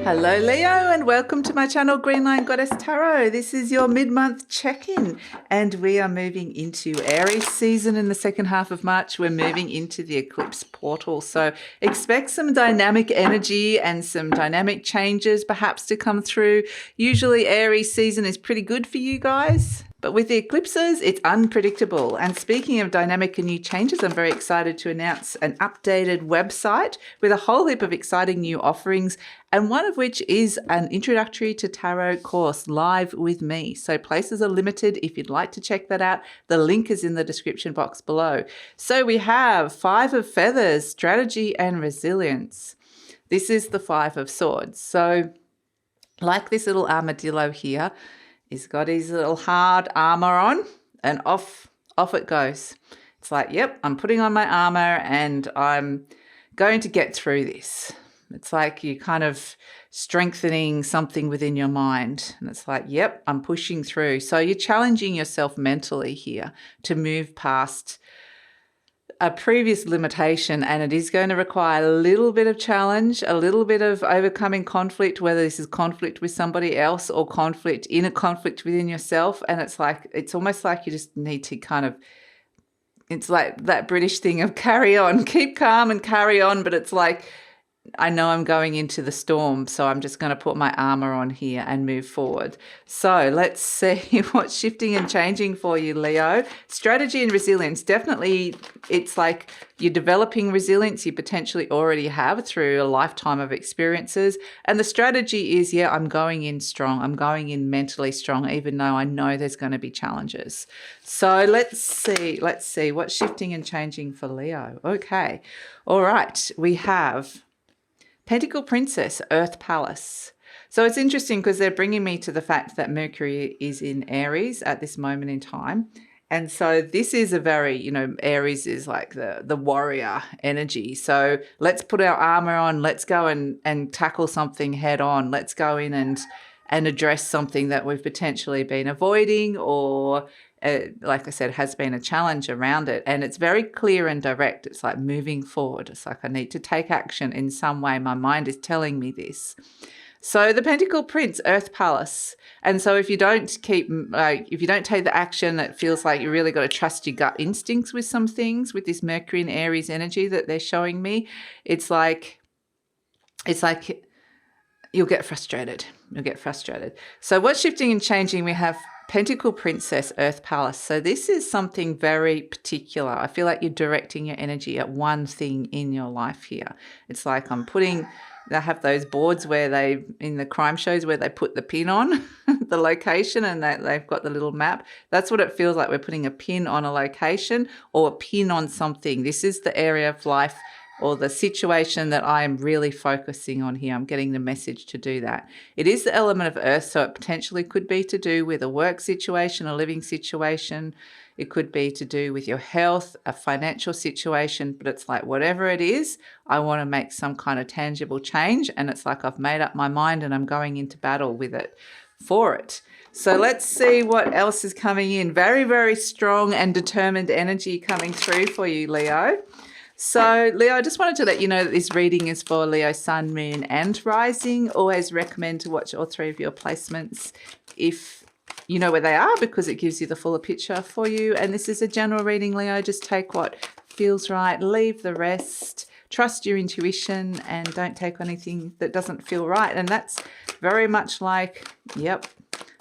Hello Leo and welcome to my channel GreenLion Goddess Tarot. This is your mid-month check-in and we are moving into Aries season in the second half of March. We're moving into the eclipse portal, so expect some dynamic energy and some dynamic changes perhaps to come through. Usually Aries season is pretty good for you guys, but with the eclipses, it's unpredictable. And speaking of dynamic and new changes, I'm very excited to announce an updated website with a whole heap of exciting new offerings, and one of which is an introductory to tarot course live with me. So places are limited. If you'd like to check that out, the link is in the description box below. So we have Five of Feathers, Strategy and Resilience. This is the Five of Swords. So like this little armadillo here, he's got his little hard armor on and off it goes. It's like, yep, I'm putting on my armor and I'm going to get through this. It's like you kind of strengthening something within your mind. And it's like, yep, I'm pushing through. So you're challenging yourself mentally here to move past a previous limitation, and it is going to require a little bit of challenge, a little bit of overcoming conflict, whether this is conflict with somebody else or conflict within yourself. And it's like, it's almost like you just need to kind of, it's like that British thing of carry on, keep calm and carry on. But it's like, I know I'm going into the storm, so I'm just going to put my armor on here and move forward. So let's see what's shifting and changing for you, Leo. Strategy and resilience. Definitely, it's like you're developing resilience you potentially already have through a lifetime of experiences. And the strategy is, yeah, I'm going in strong. I'm going in mentally strong, even though I know there's going to be challenges. So let's see what's shifting and changing for Leo. Okay. All right. We have Pentacle Princess, Earth Palace. So it's interesting because they're bringing me to the fact that Mercury is in Aries at this moment in time. And so this is a very, Aries is like the warrior energy. So let's put our armor on. Let's go and tackle something head on. Let's go in and address something that we've potentially been avoiding, or like I said, has been a challenge around it. And it's very clear and direct. It's like moving forward. It's like I need to take action in some way. My mind is telling me this. So the Pentacle Prince, Earth Palace. And so if you don't take the action, it feels like you really got to trust your gut instincts with some things, with this Mercury and Aries energy that they're showing me. It's like you'll get frustrated. So what's shifting and changing? We have Pentacle Princess, Earth Palace. So this is something very particular. I feel like you're directing your energy at one thing in your life here. It's like they have those boards where in the crime shows where they put the pin on the location, and they've got the little map. That's what it feels like. We're putting a pin on a location or a pin on something. This is the area of life or the situation that I am really focusing on here. I'm getting the message to do that. It is the element of earth, so it potentially could be to do with a work situation, a living situation. It could be to do with your health, a financial situation, but it's like whatever it is, I want to make some kind of tangible change, and it's like I've made up my mind and I'm going into battle with it for it. So let's see what else is coming in. Very, very strong and determined energy coming through for you, Leo. So, Leo, I just wanted to let you know that this reading is for Leo, Sun, Moon, and Rising. Always recommend to watch all three of your placements if you know where they are, because it gives you the fuller picture for you. And this is a general reading, Leo. Just take what feels right, leave the rest, trust your intuition, and don't take anything that doesn't feel right. And that's very much like, yep,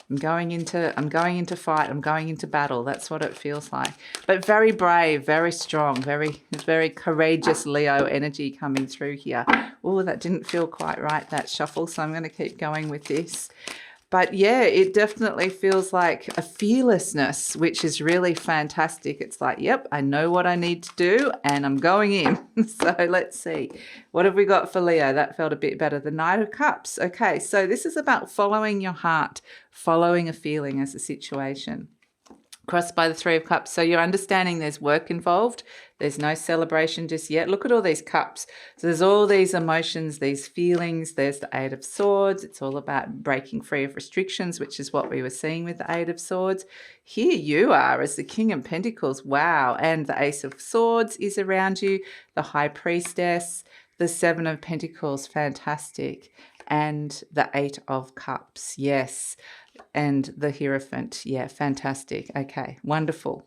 I'm going into fight. I'm going into battle. That's what it feels like. But very brave, very strong, very courageous Leo energy coming through here. Oh, that didn't feel quite right, that shuffle. So I'm going to keep going with this. But yeah, it definitely feels like a fearlessness, which is really fantastic. It's like, yep, I know what I need to do and I'm going in. So let's see. What have we got for Leo? That felt a bit better. The Knight of Cups. Okay, so this is about following your heart, following a feeling as a situation. Crossed by the Three of Cups. So you're understanding there's work involved. There's no celebration just yet. Look at all these cups. So there's all these emotions, these feelings. There's the Eight of Swords. It's all about breaking free of restrictions, which is what we were seeing with the Eight of Swords. Here you are as the King of Pentacles. Wow. And the Ace of Swords is around you. The High Priestess. The Seven of Pentacles. Fantastic. and the Eight of Cups. Yes. And the Hierophant. Yeah, fantastic. Okay, wonderful.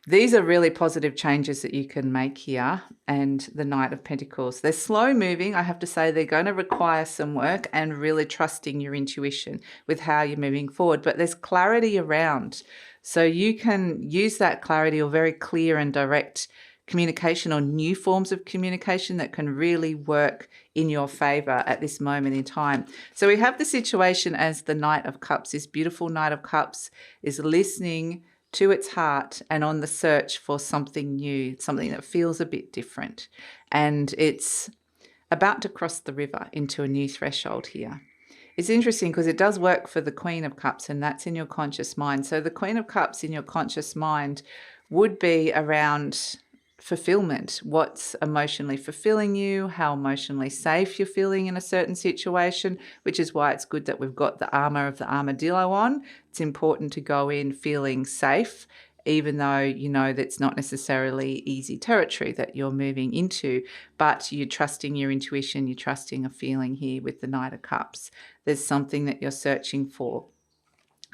These are really positive changes that you can make here. And the Knight of Pentacles. They're slow moving. I have to say they're going to require some work and really trusting your intuition with how you're moving forward. But there's clarity around. So you can use that clarity or very clear and direct communication or new forms of communication that can really work in your favor at this moment in time. So we have the situation as the Knight of Cups. This beautiful Knight of Cups is listening to its heart and on the search for something new, something that feels a bit different. And it's about to cross the river into a new threshold here. It's interesting because it does work for the Queen of Cups, and that's in your conscious mind. So the Queen of Cups in your conscious mind would be around fulfillment, what's emotionally fulfilling you, how emotionally safe you're feeling in a certain situation, which is why it's good that we've got the armor of the armadillo on. It's important to go in feeling safe, even though you know that's not necessarily easy territory that you're moving into, but you're trusting your intuition, you're trusting a feeling here with the Knight of Cups. There's something that you're searching for.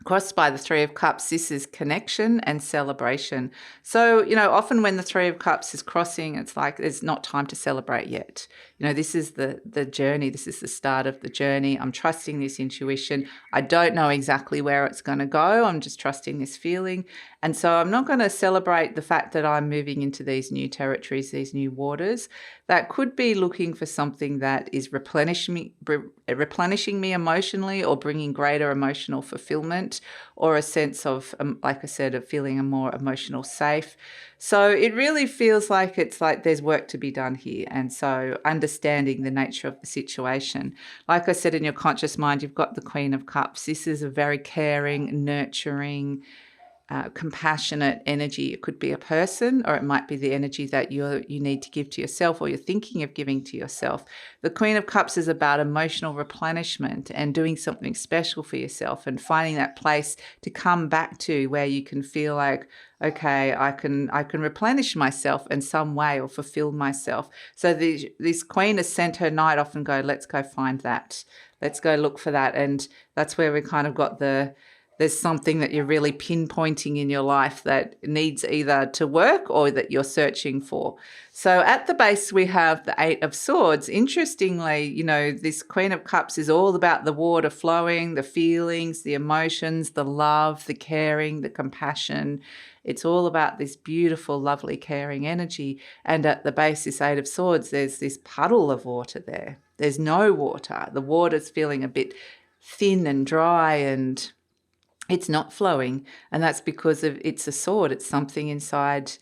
Crossed by the Three of Cups, this is connection and celebration. So, you know, often when the Three of Cups is crossing, it's like there's not time to celebrate yet. You know, this is the journey. This is the start of the journey. I'm trusting this intuition. I don't know exactly where it's going to go. I'm just trusting this feeling. And so I'm not going to celebrate the fact that I'm moving into these new territories, these new waters. That could be looking for something that is replenishing me emotionally or bringing greater emotional fulfillment or a sense of, like I said, of feeling a more emotional safe. So it really feels like it's like there's work to be done here. And so understanding the nature of the situation. Like I said, in your conscious mind, you've got the Queen of Cups. This is a very caring, nurturing, compassionate energy. It could be a person, or it might be the energy that you need to give to yourself, or you're thinking of giving to yourself. The Queen of Cups is about emotional replenishment and doing something special for yourself and finding that place to come back to where you can feel like, okay, I can replenish myself in some way or fulfill myself. So this Queen has sent her knight off and go, let's go find that. Let's go look for that. And that's where we kind of got there's something that you're really pinpointing in your life that needs either to work or that you're searching for. So at the base, we have the Eight of Swords. Interestingly, you know, this Queen of Cups is all about the water flowing, the feelings, the emotions, the love, the caring, the compassion. It's all about this beautiful, lovely, caring energy. And at the base, this Eight of Swords, there's this puddle of water there. There's no water. The water's feeling a bit thin and dry and it's not flowing, and that's because it's a sword. It's something inside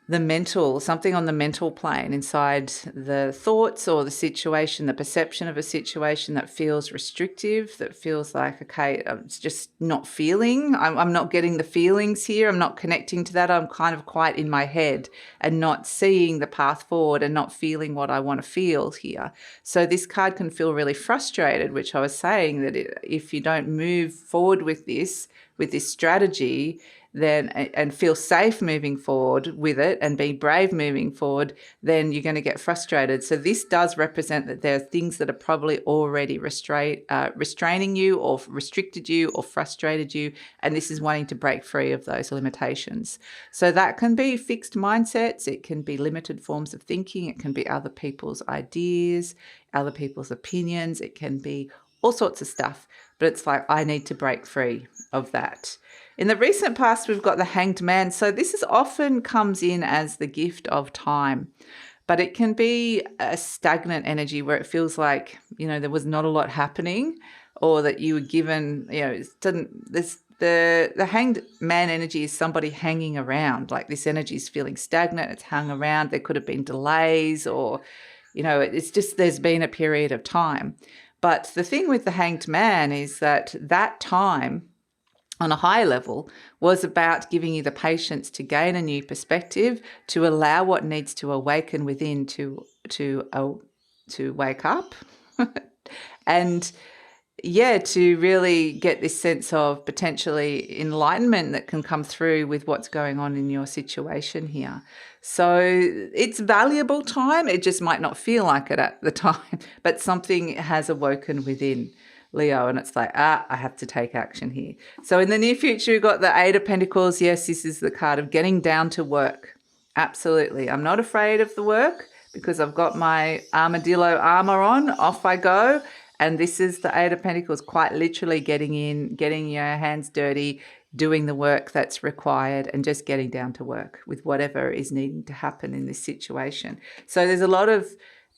the mental, something on the mental plane, inside the thoughts or the situation, the perception of a situation that feels restrictive, that feels like, okay, it's just not feeling. I'm not getting the feelings here. I'm not connecting to that. I'm kind of quite in my head and not seeing the path forward and not feeling what I want to feel here. So this card can feel really frustrated, which I was saying that if you don't move forward with this strategy, then and feel safe moving forward with it and be brave moving forward, then you're going to get frustrated. So this does represent that there are things that are probably already restraining you or restricted you or frustrated you, and this is wanting to break free of those limitations. So that can be fixed mindsets, it can be limited forms of thinking, it can be other people's ideas, other people's opinions, it can be all sorts of stuff, but it's like, I need to break free of that. In the recent past, we've got the Hanged Man. So this is often comes in as the gift of time, but it can be a stagnant energy where it feels like, you know, there was not a lot happening, or that you were given, you know, the Hanged Man energy is somebody hanging around. Like this energy is feeling stagnant. It's hung around. There could have been delays, or, you know, it's just there's been a period of time. But the thing with the Hanged Man is that time on a high level was about giving you the patience to gain a new perspective, to allow what needs to awaken within to wake up. And yeah, to really get this sense of potentially enlightenment that can come through with what's going on in your situation here. So it's valuable time. It just might not feel like it at the time, but something has awoken within Leo, and it's like, I have to take action here. So in the near future, you've got the Eight of Pentacles. Yes, this is the card of getting down to work. Absolutely. I'm not afraid of the work because I've got my armadillo armor on. Off I go. And this is the Eight of Pentacles, quite literally getting in, getting your hands dirty, doing the work that's required, and just getting down to work with whatever is needing to happen in this situation. So there's a lot of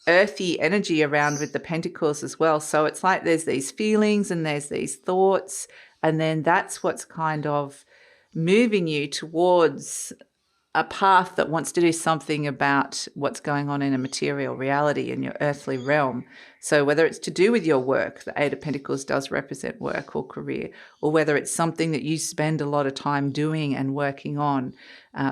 earthy energy around with the Pentacles as well. So it's like there's these feelings and there's these thoughts, and then that's what's kind of moving you towards a path that wants to do something about what's going on in a material reality in your earthly realm. So whether it's to do with your work, the Eight of Pentacles does represent work or career, or whether it's something that you spend a lot of time doing and working on.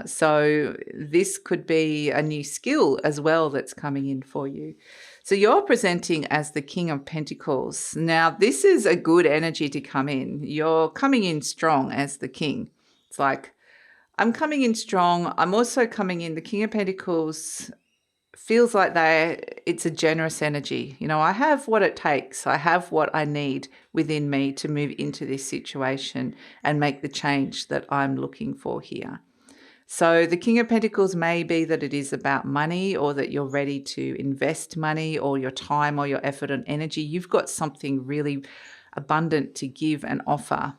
So this could be a new skill as well that's coming in for you. So you're presenting as the King of Pentacles. Now, this is a good energy to come in. You're coming in strong as the King. It's like, I'm coming in strong. I'm also coming in, the King of Pentacles feels like it's a generous energy. You know, I have what it takes. I have what I need within me to move into this situation and make the change that I'm looking for here. So the King of Pentacles may be that it is about money, or that you're ready to invest money or your time or your effort and energy. You've got something really abundant to give and offer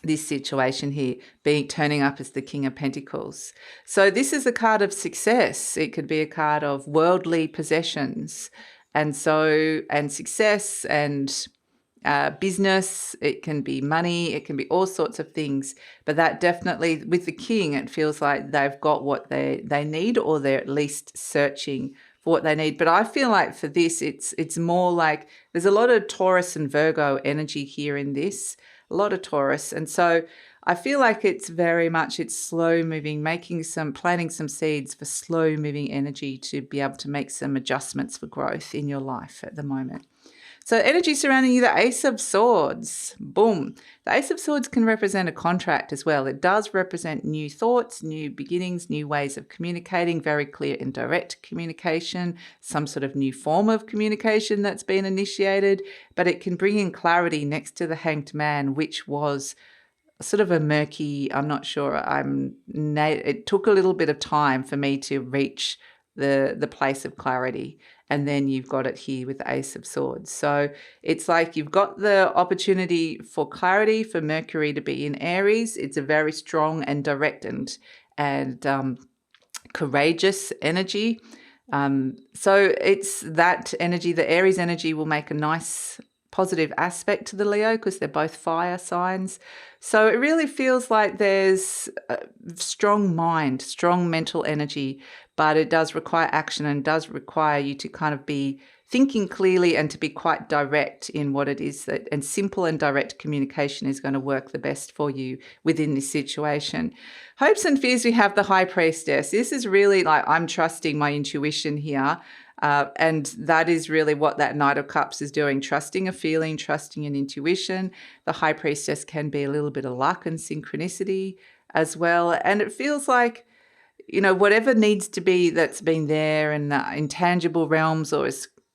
this situation here, turning up as the King of Pentacles. So this is a card of success. It could be a card of worldly possessions, and success and business. It can be money. It can be all sorts of things. But that definitely, with the King, it feels like they've got what they need, or they're at least searching for what they need. But I feel like for this, it's more like there's a lot of Taurus and Virgo energy here in this. A lot of Taurus. And so I feel like it's very much, it's slow moving, planting some seeds for slow moving energy to be able to make some adjustments for growth in your life at the moment. So energy surrounding you, the Ace of Swords, boom. The Ace of Swords can represent a contract as well. It does represent new thoughts, new beginnings, new ways of communicating, very clear and direct communication, some sort of new form of communication that's been initiated, but it can bring in clarity next to the Hanged Man, which was sort of a murky, I'm not sure, it took a little bit of time for me to reach the place of clarity. And then you've got it here with the Ace of Swords. So it's like you've got the opportunity for clarity, for Mercury to be in Aries. It's a very strong and direct and courageous energy. So it's that energy, the Aries energy will make a nice positive aspect to the Leo because they're both fire signs. So it really feels like there's a strong mind, strong mental energy, but it does require action and does require you to kind of be thinking clearly and to be quite direct in what it is and simple and direct communication is going to work the best for you within this situation. Hopes and fears, we have the High Priestess. This is really like I'm trusting my intuition here. And that is really what that Knight of Cups is doing, trusting a feeling, trusting an intuition. The High Priestess can be a little bit of luck and synchronicity as well. And it feels like, you know, whatever needs to be that's been there in the intangible realms, or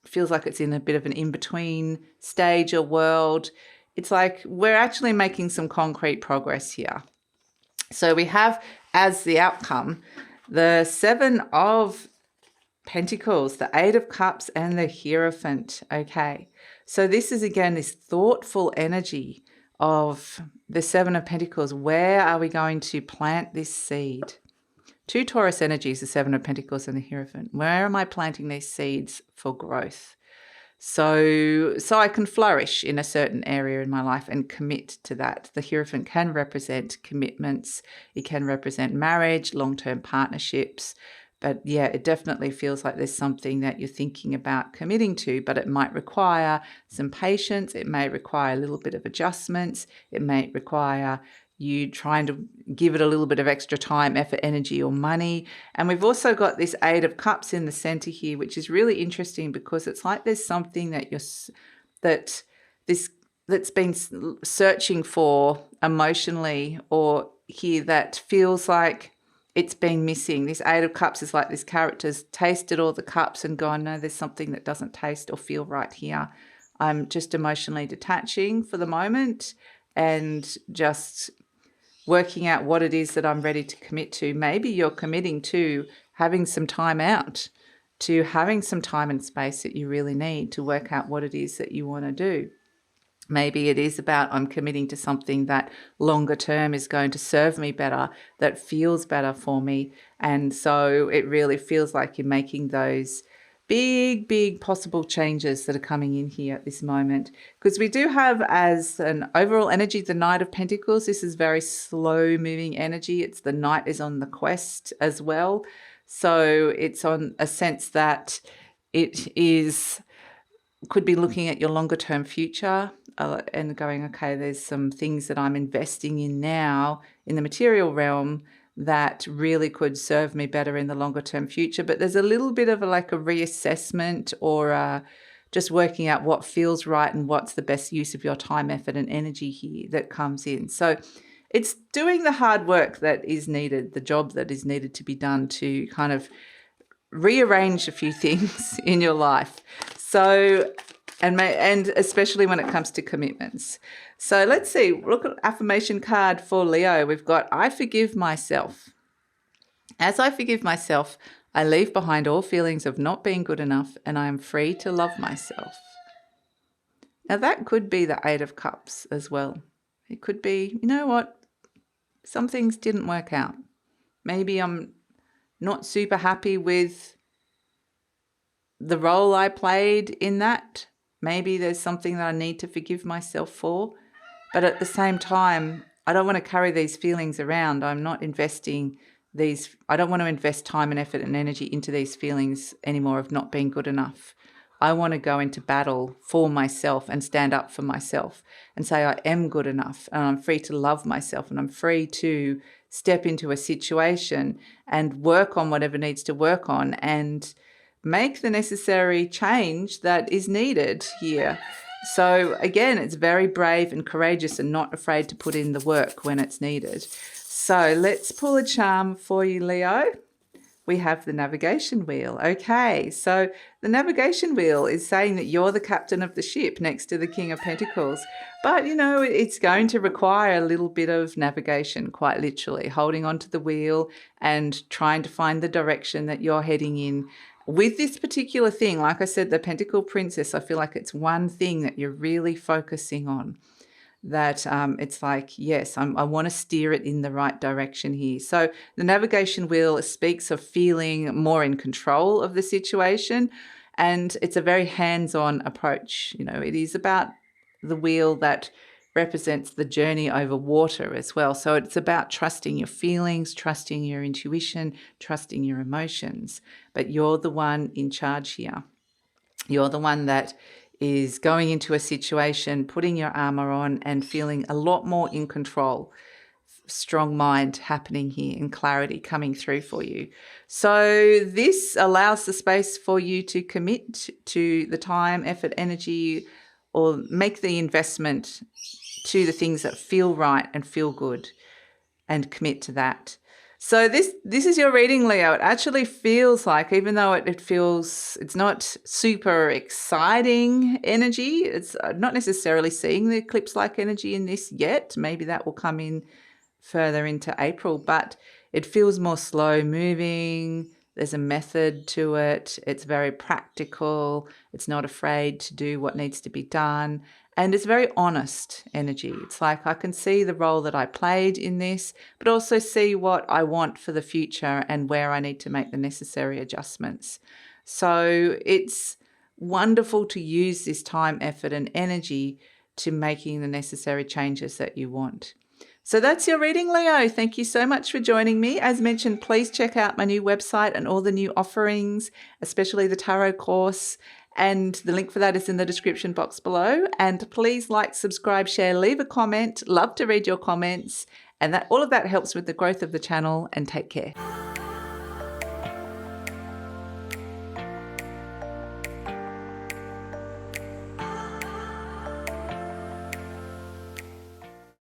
feels like it's in a bit of an in-between stage or world, it's like we're actually making some concrete progress here. So we have as the outcome the Seven of Pentacles, the Eight of Cups, and the Hierophant. Okay, so this is again this thoughtful energy of the Seven of Pentacles. Where are we going to plant this seed? Two Taurus energies, the Seven of Pentacles and the Hierophant. Where am I planting these seeds for growth? So I can flourish in a certain area in my life and commit to that. The Hierophant can represent commitments. It can represent marriage, long-term partnerships. But yeah, it definitely feels like there's something that you're thinking about committing to, but it might require some patience. It may require a little bit of adjustments. It may require you trying to give it a little bit of extra time, effort, energy, or money. And we've also got this Eight of Cups in the center here, which is really interesting because it's like there's something that this that's been searching for emotionally, or here that feels like it's been missing. This Eight of Cups is like this character's tasted all the cups and gone, no, there's something that doesn't taste or feel right here. I'm just emotionally detaching for the moment and just working out what it is that I'm ready to commit to. Maybe you're committing to having some time out, to having some time and space that you really need to work out what it is that you want to do. Maybe it is about I'm committing to something that longer term is going to serve me better, that feels better for me. And so it really feels like you're making those big possible changes that are coming in here at this moment. Because we do have as an overall energy, the Knight of Pentacles. This is very slow moving energy. It's the Knight is on the quest as well. So it's on a sense that it is, could be looking at your longer term future and going, okay, there's some things that I'm investing in now in the material realm that really could serve me better in the longer term future. But there's a little bit of like a reassessment or just working out what feels right and what's the best use of your time, effort and energy here that comes in. So it's doing the hard work that is needed, the job that is needed to be done to kind of rearrange a few things in your life. So, and especially when it comes to commitments. So let's see, look at affirmation card for Leo. We've got, I forgive myself. As I forgive myself, I leave behind all feelings of not being good enough and I am free to love myself. Now that could be the Eight of Cups as well. It could be, you know what, some things didn't work out. Maybe I'm not super happy with the role I played in that. Maybe there's something that I need to forgive myself for. But at the same time, I don't want to carry these feelings around. I'm not investing these, I don't want to invest time and effort and energy into these feelings anymore of not being good enough. I want to go into battle for myself and stand up for myself and say I am good enough and I'm free to love myself and I'm free to step into a situation and work on whatever needs to work on and make the necessary change that is needed here. So again, it's very brave and courageous and not afraid to put in the work when it's needed. So let's pull a charm for you, Leo. We have the navigation wheel. Okay, so the navigation wheel is saying that you're the captain of the ship next to the King of Pentacles. But, you know, it's going to require a little bit of navigation, quite literally, holding onto the wheel and trying to find the direction that you're heading in. With this particular thing, like I said, the Pentacle Princess, I feel like it's one thing that you're really focusing on. That it's like, yes, I want to steer it in the right direction here. So the navigation wheel speaks of feeling more in control of the situation, and it's a very hands-on approach. You know, it is about the wheel that represents the journey over water as well. So it's about trusting your feelings, trusting your intuition, trusting your emotions. But you're the one in charge here. You're the one that is going into a situation, putting your armor on and feeling a lot more in control. Strong mind happening here and clarity coming through for you. So this allows the space for you to commit to the time, effort, energy, or make the investment to the things that feel right and feel good and commit to that. So this is your reading, Leo. It actually feels like, even though it's not super exciting energy, it's not necessarily seeing the eclipse-like energy in this yet. Maybe that will come in further into April, but it feels more slow moving. There's a method to it. It's very practical. It's not afraid to do what needs to be done. And it's very honest energy. It's like I can see the role that I played in this, but also see what I want for the future and where I need to make the necessary adjustments. So it's wonderful to use this time, effort, and energy to making the necessary changes that you want. So that's your reading, Leo. Thank you so much for joining me. As mentioned, please check out my new website and all the new offerings, especially the tarot course. And the link for that is in the description box below. And please like, subscribe, share, leave a comment. Love to read your comments. And all of that helps with the growth of the channel. And take care.